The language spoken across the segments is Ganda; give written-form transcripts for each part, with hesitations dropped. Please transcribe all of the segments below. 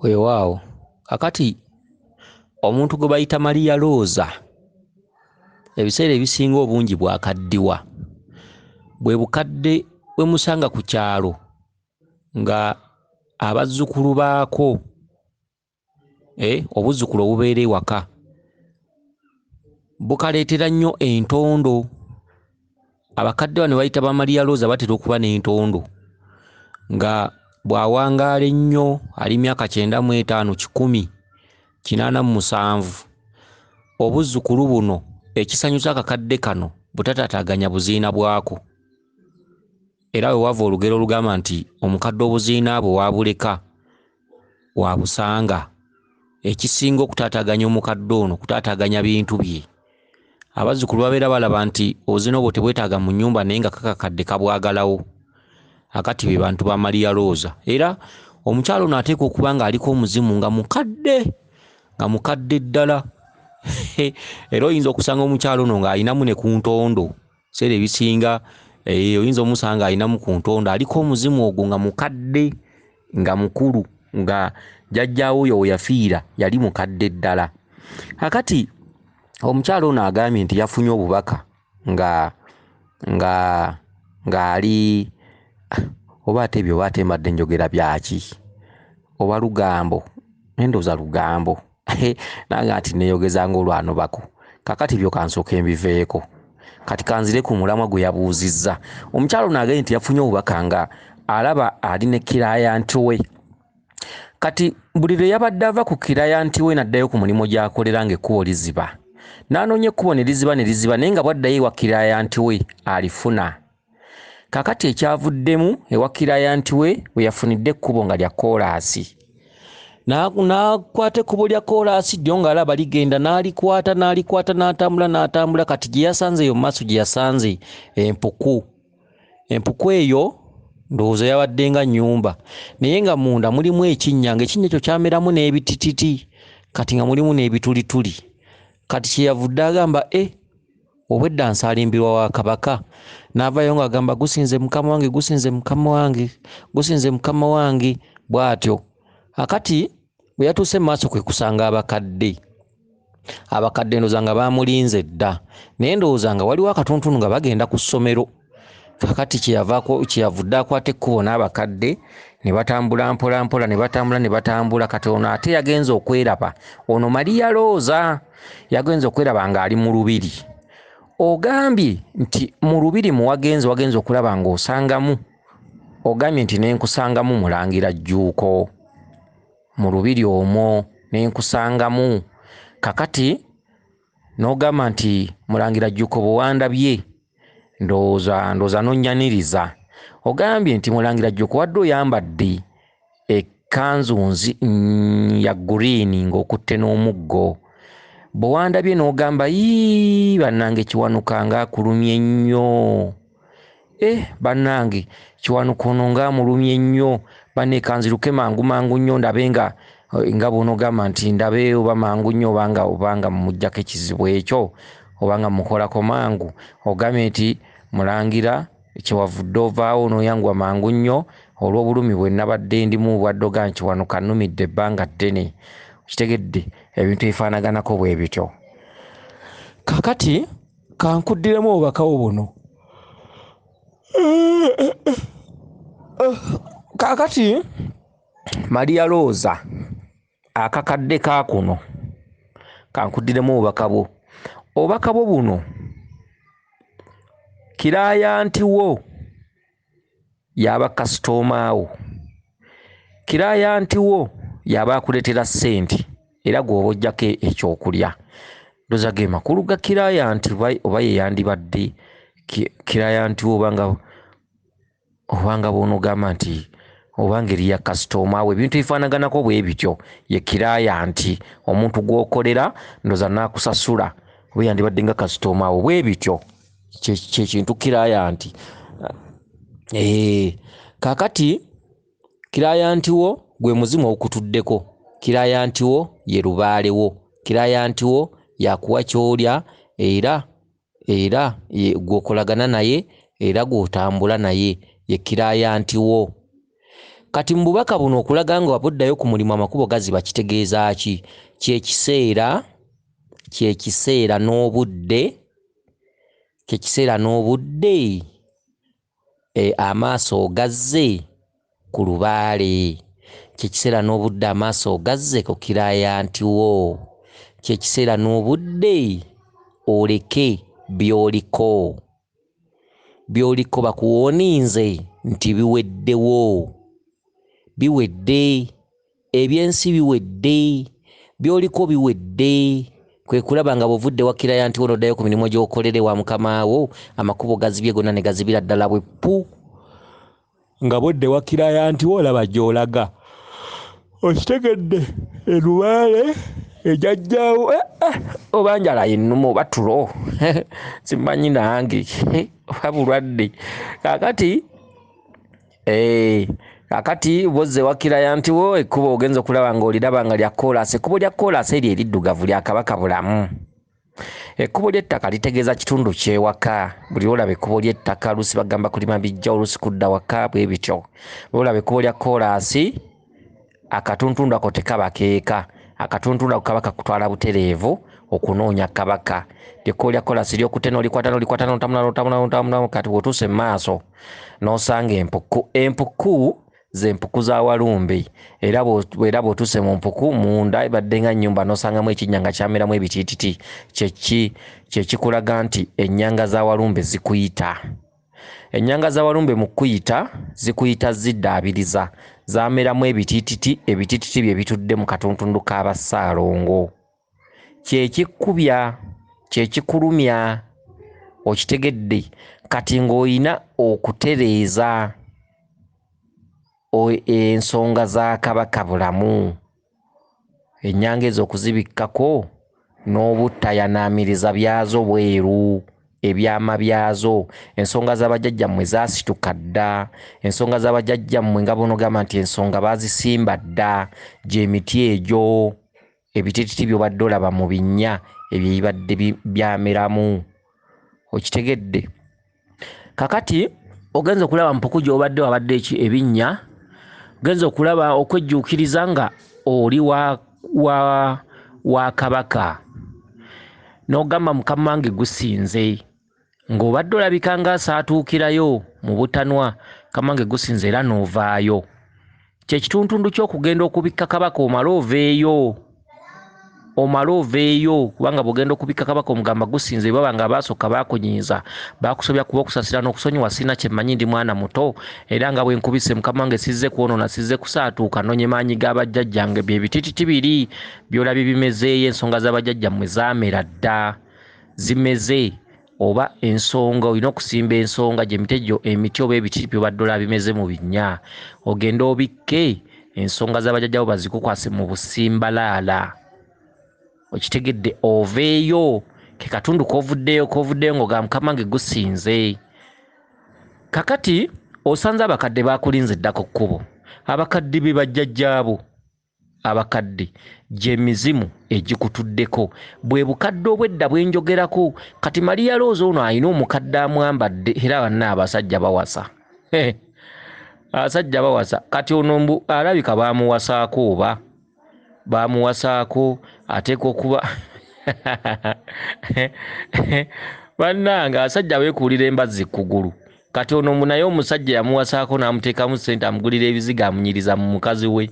Weewaawo kakati omuntu gwe bayita Maria Rosa ebiseera ebisinga obungi bwakaddiwa bwe bukadde bwe musanga ku kyalo nga abazzukulu baako obuzzukulu obubeera ewaka bukaleetera nnyo entondo. Abakadde bano bayita ba Maria Rosa batera okuba n'entondo nga bw'awangaala ennyo ali myaka 95 100 87 obuzzukulu buno ekisanyusa akakadde kano butataataganya buziina bwako, era we wava olugero olugamba nti omukadde obuziina bwe wabuleka wabusanga. Ekisinga okutaataganya omukadde ono kutaataganya bintu bye. Abazzukulu babeera balaba nti obuziina obwo tebwetaaga mu nnyumba naye nga kakakadde kabwagalawo. Akati be bantu ba Maria Rosa. Era omukyalo ono ateeka okuba nga aliko omuzimu nga mukadde ddala. Era oyinza okusanga omukyalo ono ng'ayinamu ne ku ntondo. Seera ebisinga oyinza omusanga ayinamu ku ntondo, aliko omuzimu ogwo nga mukadde, nga mukulu, nga jjajjaawe oyo we yafiira yali mukadde ddala. Kakati omukyalo ono agambye nti yafunye obubaka nga ali oba ate ebyo oba ate mbadde njogera byaki oba lugambo, endooza lugambo nange ati neeyogeza ng'olwanobako. Kakati byo kansooka mbiveeko, kati kanzire ku mulamwa gwe yabuuzizza. Omukyalo ono agambye nti yafunye obubaka nga alaba ali ne kirayanti we. Kati buli lwe yabadde ava ku kirayanti we n'addayo ku mulimu gy'akolera ng'ekkubo liziba, n'anoonya ekkubo ne liziba naye nga bw'addayo ewa kirayanti we alifuna. Kakati ekyavuddemu ewa kirayanti we we yafunidde ekkubo nga lya koolaasi, n'akwata ekkubo lya koolaasi lyo ng'alaba ligenda, n'alikwata n'atambula. Kati gye yasanze eyo mu maaso gye yasanze empuku eyo ndowooza yabadde nga nnyumba naye nga munda mulimu ekinnya, ng'ekinnya ekyo kyameramu n'ebitititi kati nga mulimu n'ebitulituli. Kati kyeyavudde agamba obwedda nsaalimbirwa wa kabaka, n'avayo ng'agamba gusinze mukama wange, gusinze mukama wange, gusinze mukama wange bw'atyo. Akati bwe yatuuse mu maaso kwe kusanga abakadde ndowooza nga baamulinze dda, naye ndowooza nga waliwo akatontunu nga bagenda ku ssomero. Kakati kyeyavudde akwata ekkubo n'abakadde ne batambula mpola ne batambula. Kati ono ate yagenze okweraba, ono Maria Rosa yagenze okweraba ng'ali mu lubiri. Ogambye nti mu lubiri wagenze okulaba ng'osangamu, ogambye nti nenkusangamu Mulangira Jjuuko mu lubiri omwo, nenkusangamu. Kakati n'ogamba nti Mulangira Jjuuko bwe wandabye ndowooza nonnyaniriza. Ogambye nti Mulangira Jjuuko wadde oyambadde ekkanzu ya green ng'okutte n'omuggo, bwe wandabye n'ogamba bannange kiwanuka ng'akulumye nnyo, bannange kiwanuka ono ng'amulumye nnyo, banne kanziruke mangu nnyo ndabe nga bw'onoogamba nti ndabe oba mangu nnyo obanga mumuggyako ekizibu ekyo obanga mukolako mangu. Ogambye nti Mulangira kyewavudde ovaawo n'oyanguwa mangu nnyo olw'obulumi bwe nabadde ndimu, bwadde ogamba kiwanuka nnumidde ebbanga ddene. Kitegedde ebintu ebifaanaganako bwe bityo. Kakati kankuddiremu obubakawo buno. Kakati Maria Rosa akakadde ka kuno kankuddiremu obubaka bwo buno. Kirayanti wo yaba kasitoma wo, kirayanti wo yaba akuleetera ssente era gw'oba oggyako ekyokulya. Ndowooza ge makulu ga kirayanti oba ye yandibadde kirayanti wo obanga bw'onoogamba nti oba ngeri ya kasitoma we, ebintu ebifaanaganako bwe bityo ye kirayanti. Omuntu gw'okolera ndowooza n'akusasula oba yandibadde nga kasitoma wo bwe bityo, kye kintu kirayanti. Kakati kirayanti wo gwe muzimu ogukutuddeko, kirayanti wo ye Lubaale wo, kirayanti wo yakuwa ky'olya era gw'okolagana naye era gw'otambula naye, ye kirayanti wo. kati mbubaka buno okulaga nga wabuddayo ku mulimu amakubo gaziba kitegeeza ki kyekiseera n'obudde amaaso ogazze ku Lubaale, kyekiseera n'obudde amaaso ogazze ku kirayantiwo, kyekiseera n'obudde oleke byoliko bakuwooninze nti biwedde ebyensi biwedde, byoliko biwedde. Kwe kulaba nga bw'ovudde wa kirayantiwo n'oddayo ku mirimu gy'okolere wa mukamaawo, amakubo gazibye gonna ne gazibira ddala bwe pu, nga bw'odde wa kirayantiwo olaba gy'olaga. Okitegedde Lubaale ejjajjaawo oba njala yennuma oba tulo simanyi nange oba bulwadde. Kakati bozze wa kirayantiwo ekkubo ogenza okulaba ng'oliraba nga lya koolaasi. Ekkubo lya koolaasi eryo eriddugavu lya Kabaka Bulamu. Ekkubo ly'ettaka litegeeza kitundu ky'ewaka. Buli olaba ekkubo ly'ettaka oluusi bagamba kulima bijja, oluusi kudda waka bwe bityo. Olaba ekkubo lya koolaasi akatuntundu ako tekaba keeka. Akatuntundu ako kaba kakutwala butereevu okunoonya Kabaka. Ekkubo lya koolaasi ly'okutte n'olikwata n'otambula kati bw'otuuse mu maaso n'osanga empuku z'empuku za Walumbe, era bw'otuuse mu mpuku munda ebadde nga nnyumba n'osangamu ekinnya nga kyameramu ebitiititi. Kyekikulaga nti ennyanga za Walumbe zikuyita. Ennyanga za Walumbe mu kuyita zikuyita ziddaabiriza, zaameramu ebitiititi bye bitudde mu katuntundu k'Abassaalongo. Kyekikubya, kyekikulumya, okitegedde. Kati ng'olina okutereeza ensonga za Kabaka Bulamu, ennyanga ezo okuzibikkako n'obutayanaamiriza byazo bweru, ebyama byazo. Ensonga z'abajjajjammwe zaasituka dda, ensonga z'abajjajjammwe nga bonogamba nti ensonga baazisimba dda, gy'emiti egyo ebitiititi by'obadde olaba mu binnya ebyo ebibadde byameramu. Okitegedde. Kakati ogenza okulaba mpuku gy'obadde wabadde ebinnya, ogenza okulaba okwejjuukiriza nga oli wa Kabaka n'ogamba Mukama wange gusinze, ng'obadde olabika ng'asaatuukirayo mu butanwa, Mukama wange gusinze era n'ovaayo. Kyekituntundu ky'okugenda okubikka Kabaka omala oveeyo, kubanga bw'ogenda okubikka Kabaka omugamba gusinze, baba nga baasooka baakunyiiza, baakusobya kuba okusasira n'okusonyiwa. Sina kye mmanyi, ndi mwana muto, era nga bwe nkubise Mukama wange sizze kwonoona, sizze kusaatuuka, nonye maanyi g'abajjajjange. Bye bitititi biri by'olabye bimezeeyo, ensonga z'abajjajjammwe zaamera dda, zimeze. Oba ensonga olina okusimba ensonga emiti oba ebititi by'obadde olaba bimeze mu binnya, ogenda obikke ensonga z'abajjajjawo bazikukwase mu busimbalaala. Okitegedde, oveeyo, ke katundu k'ovuddeyo ng'oga Mukama wange gusinze. Kakati osanze abakadde baakulinze dda ku kkubo, abakadde be bajjajjaabo, abakadde gy'emizimu egikutuddeko, bwe bukadde obwedda bwenjogerako. Kati Maria Rose ono alina omukadde amwambadde, era banna abasajja bawasa. Abasajja bawasa. Kati ono alabika baamuwasaako, oba baamuwasaako ateeka okuba bannanga abasajja beekuulira embazzi kugulu. Kati ono naye omusajja yamuwasaako n'amuteekamu ssente amugulira ebiziga amunyiriza mu mukazi we.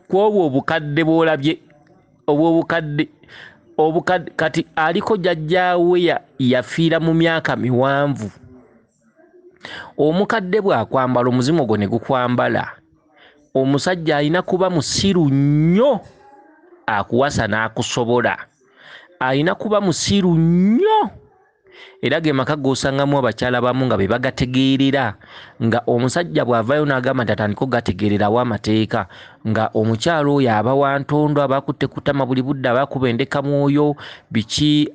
Ku obwo obukadde bw'olabye, obukadde kati aliko jjajjaawe yafiira mu myaka miwanvu. Omukadde bw'akwambala omuzimu ogwo ne gukwambala, omusajja alina kuba musiru nnyo akuwasa n'akusobola, alina kuba musiru nnyo. Era ge maka g'osangamu abakyala bamu nga be bagategeerera, nga omusajja bw'avaayo n'agamba nti atandika okugategeererawo amateeka, nga omukyala oyo aba wa ntondo, abakutte kutama buli budde, abakuba endeka mwoyo, biki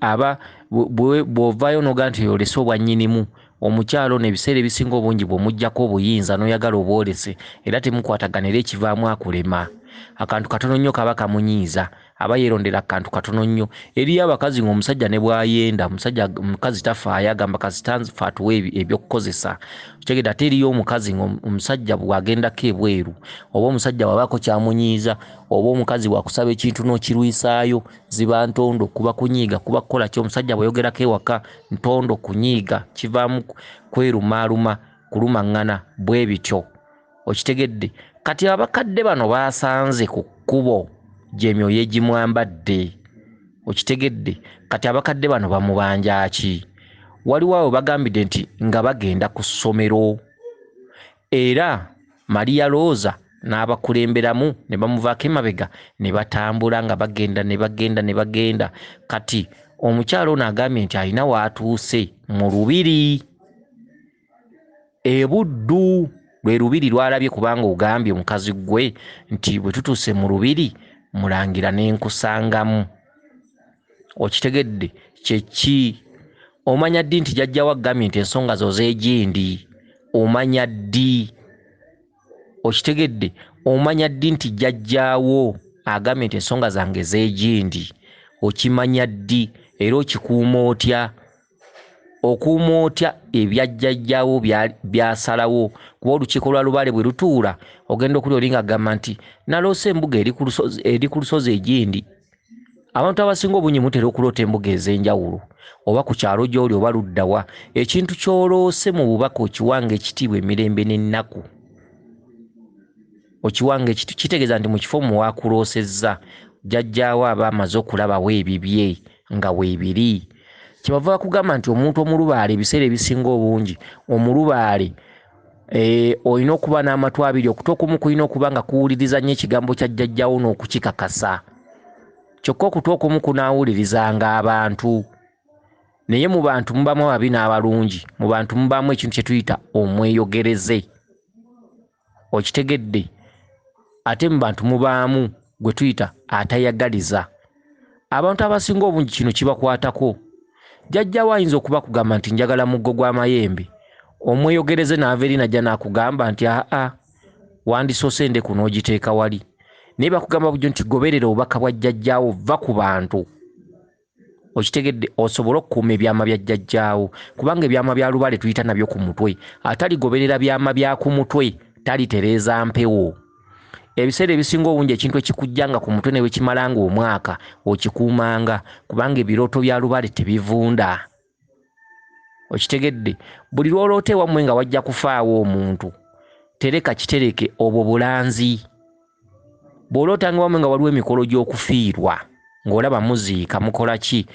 bw'ovaayo n'ogamba nti olese obwannyinimu. Omukyala ono ebiseera ebisinga obungi bw'omuggyako obuyinza n'oyagala obwolese, era temukwatagana, era ekivaamu akulema. akantu katono nnyo kaba kamunyiiza aba yeerondera akantu katono nnyo. Eriyo abakazi ng'omusajja ne bw'ayenda omukazi tafaayo agamba kazitanfa atuwa ebyokukozesa. Kitegedde ate eriyo omukazi ng'omusajja bw'agendako ebweru oba omusajja bw'abaako kyamunyiiza oba omukazi bw'akusaba ekintu n'okirwisaayo ziba ntondo kuba kunyiiga kuba kukola ki. Omusajja bw'ayogerako ewaka ntondo kunyiiga kivaamu kwerumaaluma kulumaŋŋana bwe bityo. Okitegedde kati abakadde bano baasanze ku kkubo gy'emyoyo egimwambadde. Okitegedde kati abakadde bano bamubanja ki? Waliwo abo bagambidde nti nga bagenda ku ssomero era Maria Rosa n'abakulemberamu ne bamuvaako emabega ne batambula nga bagenda ne bagenda. Kati omukyalo ono agambye nti alina waatuuse mu lubiri e Buddu. Lwe lubiri lwalabye kubanga ogambye mukazi gwe nti bwe tutuuse mu lubiri mulangira n'enkusangamu. Okitegedde kyeki? Omanya ddi nti jjajjawo agambye nti ensonga zo z'egindi? Omanya ddi? Okitegedde? Omanya ddi nti jjajjaawo agambye nti ensonga zange z'egindi? Okimanya ddi era okikuuma otya? Okuuma otya ebya jjajjaawo byasalawo? Kuba olukiiko lwa Lubaale bwe lutuula ogenda okuli oli ng'agamba nti naloose embuga eri ku lusozi egindi. Abantu abasinga obungi mutera okuloota embuga ez'enjawulo oba ku kyalo gy'oli oba luddawa. Ekintu ky'oloose mu bubaka okiwanga ekitiibwa emirembe n'ennaku. Okiwanga kitegeeza nti mu kifo muwaakuloosezza jjajjaawo aba amaze okulabawo ebibye nga weebiri. Kyebava bakugamba nti omuntu omulubaale ebiseera ebisinga obungi omulubaale olina okuba n'amatu abiri. Okutu okumu kulina okuba nga kuwuliriza nnyo ekigambo kya jjajjaawo n'okukikakasa. Kyokka okutu okumu kunaawulirizanga abantu. Naye mu bantu mubamu ababi n'abalungi. Mu bantu mubamu ekintu kye tuyita omweyogereze. Okitegedde? Ate mu bantu mubaamu gwe tuyita atayagaliza. Abantu abasinga obungi kino kibakwatako. Jjajjaawo ayinza okuba kugamba nti njagala muggo gw'amayembe. Omweyogereze n'ava eri najja n'akugamba nti wandisoose endeku n'ogiteeka wali. Naye bakugamba bujjo nti goberera obubaka bwa jjajjaawo, vva ku bantu. Okitegedde? Osobole okukuuma ebyama bya jjajjaawo kubanga ebyama bya Lubaale tuyita nabyo ku mutwe. Ataligoberera byama bya ku mutwe talitereeza mpewo. Ebiseera ebisinga obungi ekintu ekikujjanga ku mutwe ne bwe kimalanga omwaka okikuumanga kubanga ebirooto bya Lubaale tebivunda. Okitegedde? Buli lwoloota ewammwe nga wajja kufaawo omuntu tereka kitereke obwo bulanzi. Bw'olootanga ewammwe nga waliwo emikolo gy'okufiirwa ng'olaba muziika mukola ki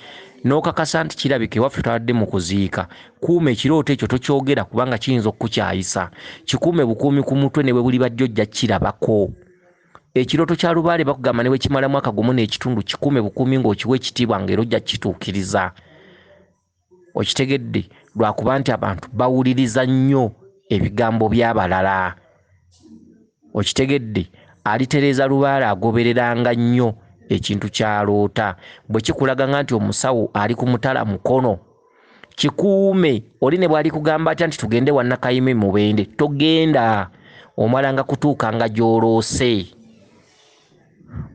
n'okakasa nti kirabika ewaffe twadde mu kuziika, kuuma ekirooto ekyo tokyogera kubanga kiyinza okukukyayisa. Kikuume bukuumi ku mutwe ne bwe buli bajja ojja kirabako. Ekirooto kya Lubaale bakugamba ne bwe kimala mwaka gumu n'ekitundu kikuume bukuumi ng'okiwa ekitiibwa ng'era ojja kituukiriza. Okitegedde? Lwakuba nti abantu bawuliriza nnyo ebigambo by'abalala. Okitegedde? Alitereeza Lubaale agobereranga nnyo ekintu kyaloota. Bwe kikulaganga nti omusawo ali ku mutala mukono kikuume. Oli ne bw'ali kugamba atya nti tugende wa Nakayime Mubende togenda, omalanga kutuukanga gy'oloose.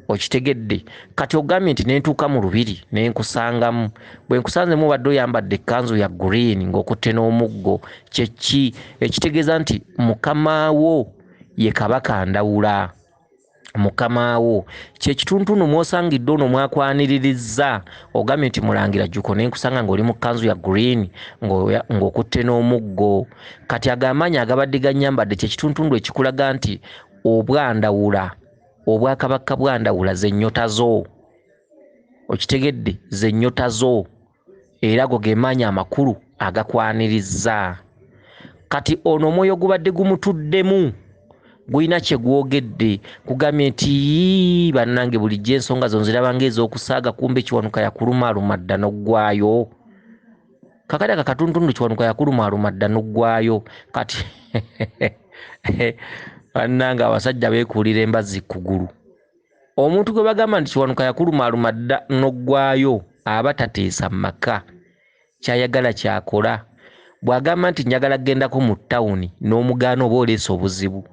Okitegedde? Kati ogambye nti nentuuka mu lubiri nenkusangamu. Bwe nkusanzemu obadde oyambadde ekkanzu ya green ng'okutte n'omuggo. Kyeki? Ekitegeeza nti mukamaawo ye kabaka ndawula. Mukamaawo kyekitunutunu mw'osangidde ono mwakwaniririzza. Ogambye nti Mulangira Jjuuko nenkusanga ng'oli mu kkanzu ya green ng'okutte n'omuggo. Kati agamanyi agabadde gannyambadde kyekitunutunu ekikulaga nti obwandawula, obwakabaka bwandawula ze nnyota zo. Okitegedde? Ze nnyota zo. Era go ge maanyi amakulu agakwanirizza. Kati ono omwoyo gubadde gumutuddemu gulina kye gwogedde. Kugambye nti bannange bulijjo ensonga zo nzirabanga ez'okusaaga kumbe Kiwanuka yakulumaaluma dda n'oggwayo. Kakati aka katuntundu Kiwanuka yakulumaaluma dda n'oggwayo. Kati bannange abasajja beekuulira embazzi kugulu. Omuntu gwe bagamba nti Kiwanuka yakulumaaluma dda n'oggwayo aba tateesa maka. Kyayagala kyakola. Bw'agamba nti njagala kgendako mu ttawuni n'omugaano oba oleesa obuzibu.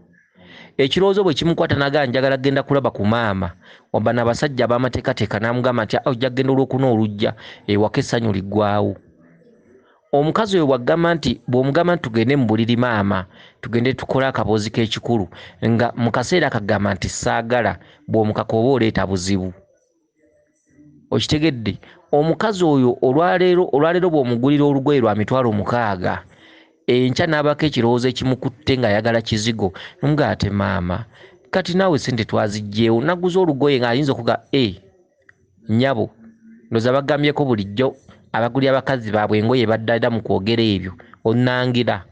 ekirowoozo bwe kimukwata naga njagala genda kulaba ku maama oba n'abasajja ab'amateekateeka n'amugamba nti ojja kgenda olwokuna olujja ewaka essanyu liggwawo. Omukazi oyo bw'agamba nti bw'omugamba nti tugende mu buliri maama tugende tukole akaboozi k'ekikulu nga mu kaseera akagamba nti saagala bw'omukaka oba oleeta buzibu. Okitegedde omukazi oyo olwaleero bw'omugulira olugoye lwa mitwalo 6 enkya n'abako ekirowoozo ekimukutte ng'ayagala kizigo n'omugamba ate maama kati naawe sente twaziggyeewo naguza olugoye ng'ayinza okuga nnyabo ndoza bagambyeko bulijjo abagulira abakazi baabwe engoye baddada mu kwogera ebyo onnangira.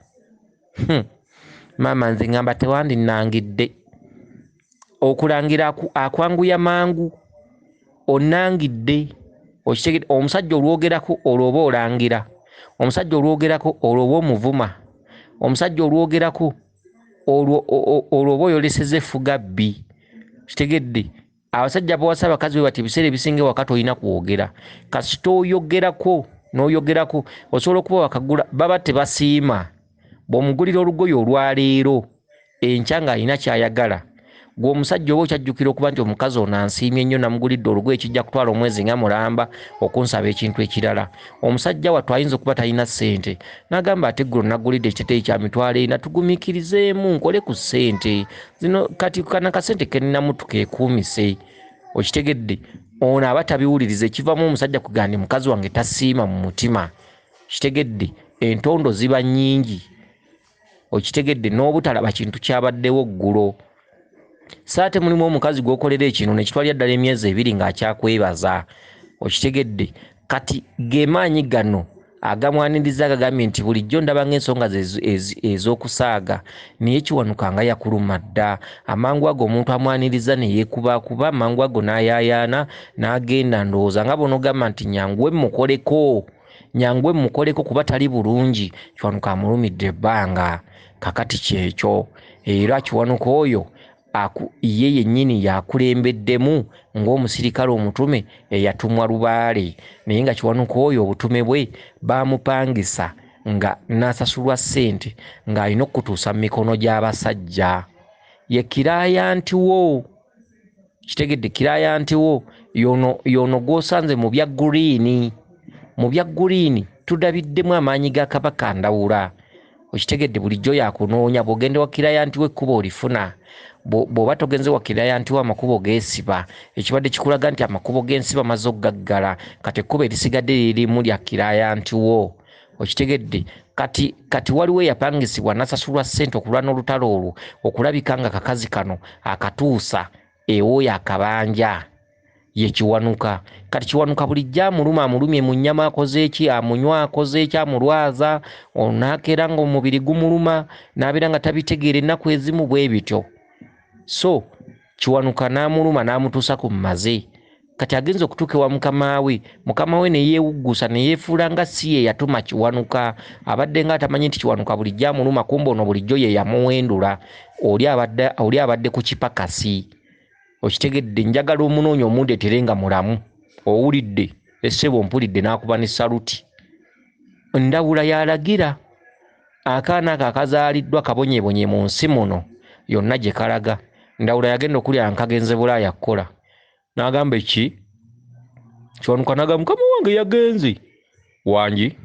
Maama nze ngamba tewandinangidde okulangira akwanguya mangu onnangidde. Okitegedde omusajja olwogerako olwoba olangira, omusajja olwogerako olwoba omuvuma, omusajja olwogerako olwoba oyoleseza effuga bbi. Kitegedde abasajja bawasa abakazi bwe bati ebiseera ebisinga wakati olina kwogera kasita oyogerako n'oyogerako osobola okuba wakagula baba tebasiima. Bw'omugulira olugoye olwaleero enkya ng'alina kyayagala gwe omusajja oba okyajjukira okuba nti omukazi ono ansiimye ennyo namugulidde olugoye kijja kutwala omwezi nga mulamba okunsaba ekintu ekirala. Omusajja wattu ayinza okuba talina ssente n'agamba ate ggulo nagulidde ekiteteeyi kya mitwalo 4 tugumiikirizeemu nkole ku ssente zino kati kana kasente keninamutu keekuumise. Okitegedde ono aba tabiwuliriza ekivamu omusajja kugaa ndi mukazi wange tasiima mu mutima. Kitegedde entondo ziba nnyingi. Okitegedde n'obutalaba kintu kyabaddewo ggulo. Saate mulimu omukazi gw'okolera ekintu nekitwalira ddala emyezi 2 ng'akyakwebaza. Okitegedde kati gemaanyi gano agamwaniriza agagambye nti bulijjo ndaba ng'ensonga ez'okusaaga naye Kiwanuka nga yakuluma dda. Amangu ago omuntu amwaniriza ne yeekubakuba amangu ago n'ayaayaana n'agenda ndowooza nga bonogamba nti nyangwe mukoleko kuba tali bulungi. Kiwanuka amulumidde ebbanga kakati kyekyo era Kiwanuka oyo ye yennyini yakulembeddemu ng'omusirikale omutume eyatumwa Lubaale naye nga Kiwanuka oyo obutume bwe baamupangisa nga n'asasulwa ssente ng'alina okutuusa mu mikono gy'abasajja. Ye kirayanti wo. Kitegedde kirayanti wo yono gw'osanze mu bya gguliini tudabiddemu amaanyi ga Kabaka Ndawula. Okitegedde bulijjo yakunoonya bw'ogende wa kirayanti we ekkubo olifuna. Bw'oba togenze wa kirayanti we amakubo geesiba ekibadde kikulaga nti amakubo g'ensiba maze okgaggala kati ekkubo erisigadde lirimu lya kirayanti wo. Okitegedde kati waliwo eyapangisibwa n'asasulwa ssente okulwa n'olutalo olwo okulabika nga kakazi kano akatuusa ewooyo akabanja ye Kiwanuka. Kati Kiwanuka bulijjo amulumye mu nnyama akoze eki amunywa akoze eki amulwaza onaakeera nga omubiri gumuluma n'abeera nga tabitegeera ennaku ezimu bwe bityo. So Kiwanuka n'amuluma n'amutuusa ku mmaze kati agenza okutuuka ewa mukama we ne yeewuggusa ne yeefuula nga si ye yatuma Kiwanuka abadde nga atamanyi nti Kiwanuka bulijjo amuluma kumbe ono bulijjo ye yamuwendula oli abadde ku kipakasi. Okitegedde njagala omunoonya omundeetere nga mulamu owulidde essebo mpulidde n'akuba ne saluti. Ndawula yalagira akaana ako akazaaliddwa kabonyeebonye mu nsi muno yonna gye kalaga. Ndawula yagenda okulya nkagenze Bulaaya kukola n'agamba eki Kiwanuka n'agamba mukama wange yagenze wangi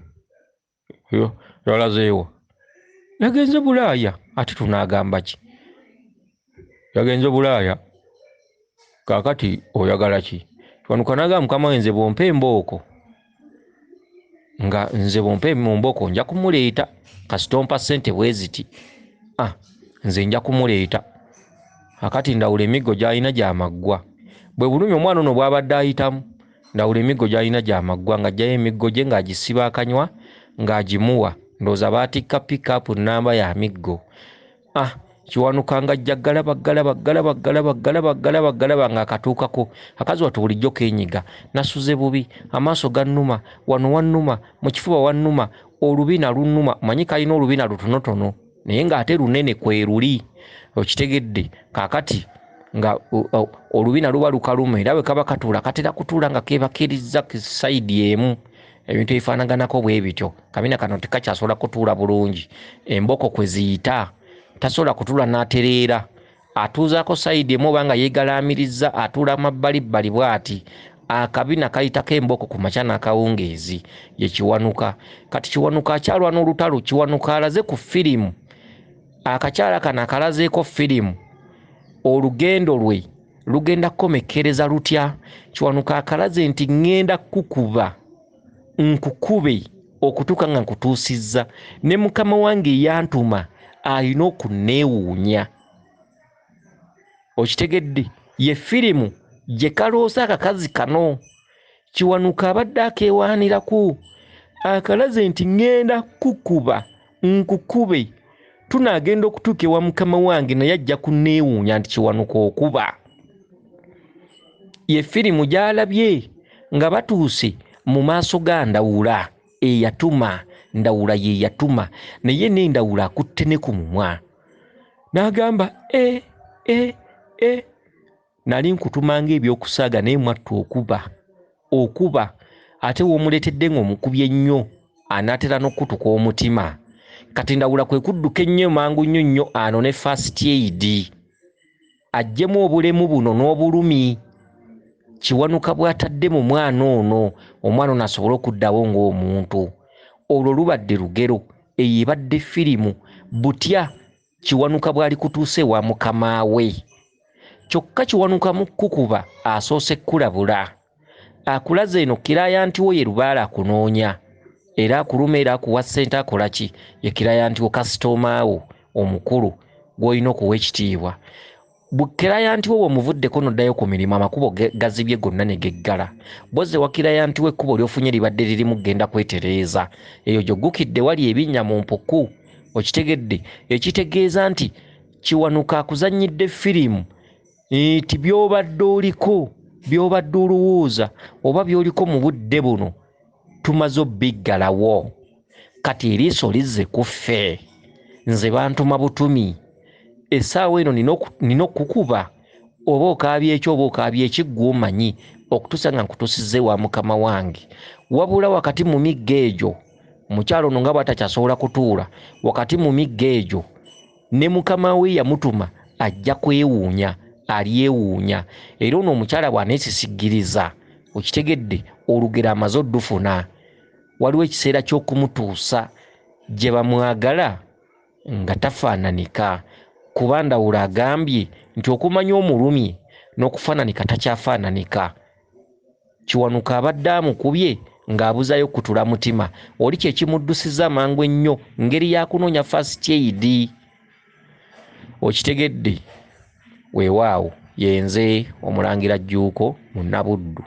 yalazeewa yagenze Bulaaya ate tunaagamba ki yagenze Bulaaya kakati oyagala ki? Kiwanuka n'agamba mukama wange nze bw'ompa embooko nga nze bw'ompa embooko nja kumuleeta kasita ompa ssente bwe ziti nze nja kumuleeta. Akati Ndawula emiggo gy'alina gy'amaggwa bwe bulumi omwana ono bw'abadde ayitamu. Ndawula emiggo gy'alina gy'amaggwa ng'aggyayo emiggo gye ng'agisiba akanywa ng'agimuwa ndowooza baatikka pick-up nnamba ya miggo. Kiwanuka ng'ajja galaba ng'akatuukako akazi wattu bulijjo keenyiga nasuze bubi amaaso gannuma wano wannuma mu kifuba wannuma olubina lunnuma manyi kalina olubina lutonotono naye ng'ate lunene kwe luli. Okitegedde kaakati nga olubina luba lukaluma era bwe kaba katuula katera kutuula nga keebakirizza sayidi emu ebintu ebifaanaganako bwe bityo. Kabina kano tekakyasobola kutuula bulungi emboko kwe ziyita tasobola kutuula n'atereera atuuzaako sayidi emu oba nga yeegalaamiriza atuula mabbalibbali bw'ati akabina kayitako emboko ku makya n'akawungeezi ye Kiwanuka. Kati Kiwanuka akyalwana olutalo. Kiwanuka alaze ku firimu, akakyala kano akalazeeko firimu, olugendo lwe lugenda kukomekkereza lutya. Kiwanuka akalaze nti ŋŋenda kukuba nkukube okutuuka nga nkutuusizza, ne mukama wange eyantuma alina okunneewuunya. Okitegedde? Ye firimu gye kaloosa akakazi kano. Kiwanuka abadde akeewaaniraku, akalaze nti ŋŋenda kukuba nkukube, tunaagenda okutuuka ewa mukama wange naye ajja kunneewuunya nti Kiwanuka okuba. Ye firimu gy'alabye nga batuuse mu maaso ga Ndawula eyatuma. Ndawula ye yatuma, naye n'Endawula akutte ne ku mumwa n'agamba nali nkutumanga ebyokusaaga naye mwattu okuba ate w'omuleetedde ng'omukubye ennyo anaatera n'okkutuka omutima. Kati Ndawula kwe kudduka ennyo mangu nnyo anone first aid aggyemu obulemu buno n'obulumi Kiwanuka bw'atadde mu mwana ono, omwana ono asobole okuddawo ng'omuntu. Olwo lubadde lugero, eyo ebadde firimu butya Kiwanuka bw'ali kutuuse wa mukama we. Kyokka Kiwanuka mu kukuba asoose kulabula. Akulaze eno kirayanti wo ye Lubaale akunoonya, era akuluma era akuwa ssente akola ki? Ye kirayanti wo kasitoma wo omukulu gw'olina okuwa ekitiibwa. Bukirayanti wo bw'omuvuddeko n'oddayo ku mirimu amakubo gazibye gonna ne geggala. Bwozze wa kirayanti we ekkubo ly'ofunye libadde lirimu genda kwetereeza. Eyo gy'oggukidde wali ebinnya mu mpuku. Okitegedde? Ekitegeeza nti Kiwanuka akuzannyidde firimu nti by'obadde oliko, by'obadde olowooza oba by'oliko mu budde buno tumaze obbiggalawo. Kati eriiso lizze ku ffe. Nze bantuma butumi. Essaawa eno nina okukuba, oba okaabye eki oba okaabye eki gw'omanyi, okutuusa nga nkutuusizze wa mukama wange. Wabula wakati mu migga egyo, mukyalo ono nga bw'atakyasobola kutuula, wakati mu migga egyo ne mukama we yamutuma ajja kwewuunya, alyewuunya. Era ono omukyala bw'aneesisigiriza, okitegedde, olugero amaze oddufuna. Waliwo ekiseera ky'okumutuusa gye bamwagala nga tafaananika. Kuba Ndawula agambye nti okumanya omulumye n'okufaananika takyafaananika. Kiwanuka abadde amukubye ng'abuzayo kutula mutima. Oli kye kimuddusiza amangu ennyo ngeri ya kunoonya first aid. Okitegedde? Weewaawo, yenze Omulangira Jjuuko Munabuddu.